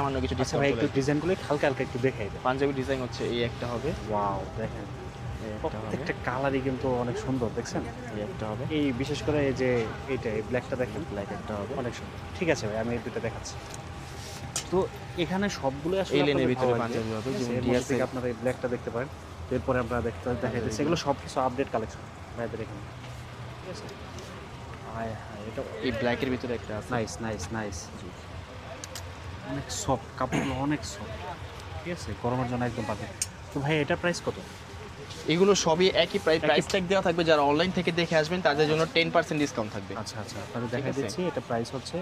সামান্য কিছু আচ্ছা ডিসকাউন্ট ভাই, চলে একটু আসবে। ডিজাইনগুলো হালকা হালকা একটু দেখাই দেন। পাঞ্জাবি ডিজাইন হচ্ছে এই একটা হবে, ওয়াও, দেখেন এই একটা হবে, প্রত্যেকটা কালারই কিন্তু অনেক সুন্দর, দেখছেন? এই একটা হবে, এই বিশেষ করে এই যে এইটা, এই ব্ল্যাকটা দেখেন, ব্ল্যাক একটা হবে, অনেক সুন্দর। ঠিক আছে ভাই, আমি এই দুটো দেখাচ্ছি। তো এখানে সবগুলো আসলে এই লেনের আপনাদের ভিতরে ভালো লাগবে। পাঞ্জাবি হবে, ঠিক আছে? যেমন এর মধ্যে ডিএস থেকে এর আপনারা এই ব্ল্যাকটা দেখতে পারেন। তো এরপরে আমরা দেখাইতেছি, এগুলো সব কিছু আপডেট কালেকশন ভাইদের এখানে। ঠিক আছে? হায় হায়, এটা এই ব্ল্যাকের ভিতরে একটা আছে। নাইস নাইস নাইস, অনেক সফট, কাপড়গুলো অনেক সফট। ঠিক আছে, গরমের জন্য একদম পারফেক্ট। তো ভাই এটা প্রাইস কত? এগুলো সবই একই প্রাইস ট্যাগ দেওয়া থাকবে, যারা অনলাইন থেকে দেখে আসবেন তাদের জন্য 10% ডিসকাউন্ট থাকবে। আচ্ছা আচ্ছা, আপনাদের দেখা আছে। দিচ্ছি, এটা প্রাইস হচ্ছে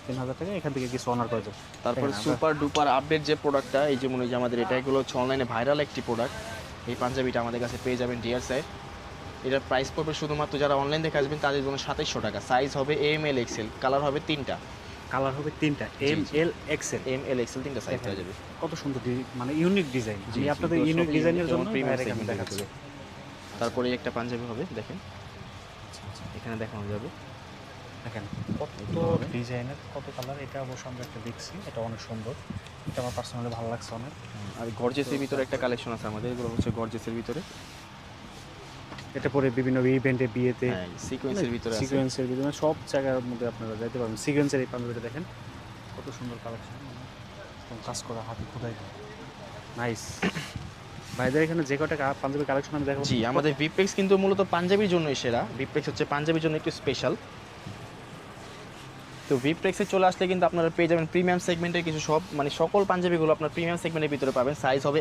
3000 টাকা, এখান থেকে কিছু অনার করে যাবে। তারপরে দেখেন, সুপার ডুপার আপডেট যে প্রোডাক্টটা, এই যেমন এই যে আমাদের এটা, এগুলো হচ্ছে অনলাইনে ভাইরাল একটি প্রোডাক্ট। এই পাঞ্জাবিটা আমাদের কাছে পেয়ে যাবেন ডিয়ার সাইড। এটার প্রাইস পড়বে শুধুমাত্র যারা অনলাইন দেখে আসবেন তাদের জন্য 2700 টাকা। সাইজ হবে এম এল এক্সেল, কালার হবে 3টা, কালার হবে 3টা, M L XL. M L XL 3টা সাইজ পেয়ে যাবে। কত সুন্দর মানে ইউনিক ডিজাইন। জি, আমি জি, আপনাদের তো ইউনিক সবই ডিজাইনের unique, জন্য যেমন premium ভাইয়ের এখানে segment এর দেখাচ্ছি। ভিতরে। তারপরে এই একটা পাঞ্জাবি হবে, দেখেন এখানে দেখানো যাবে। দেখেন কত ডিজাইনের, কত কালার। এটা অবশ্য আমরা একটা দেখছি, এটা অনেক সুন্দর, এটা আমার পার্সোনালি ভালো লাগছে অনেক। আর গর্জেসের ভিতরে একটা কালেকশন আছে আমাদের, এগুলো হচ্ছে গর্জেসের ভিতরে, এটা পরে বিভিন্ন ইভেন্টে, বিয়েতে, হ্যাঁ সিকোয়েন্সের ভিতরে আছে। সিকোয়েন্সের ভিতরে সব জায়গার মধ্যে আপনারা যাইতে পারবেন। সিকোয়েন্সের এই পাঞ্জাবিটা দেখেন কত সুন্দর কালেকশন, কাজ করা, হাতে খোদাই করা, নাইস। ভাইদের এখানে যে কটা পাঞ্জাবি কালেকশন আমি দেখাবো। জি, আমাদের ভিপেক্স কিন্তু মূলত পাঞ্জাবির জন্যই সেরা। ভিপেক্স হচ্ছে পাঞ্জাবির জন্য একটু স্পেশাল। তো ভিপেক্সে চলে আসলে কিন্তু আপনারা পেয়ে যাবেন প্রিমিয়াম সেগমেন্টের কিছু সব, মানে সকল পাঞ্জাবিগুলো আপনার প্রিমিয়াম সেগমেন্টের ভিতরে পাবেন। সাইজ হবে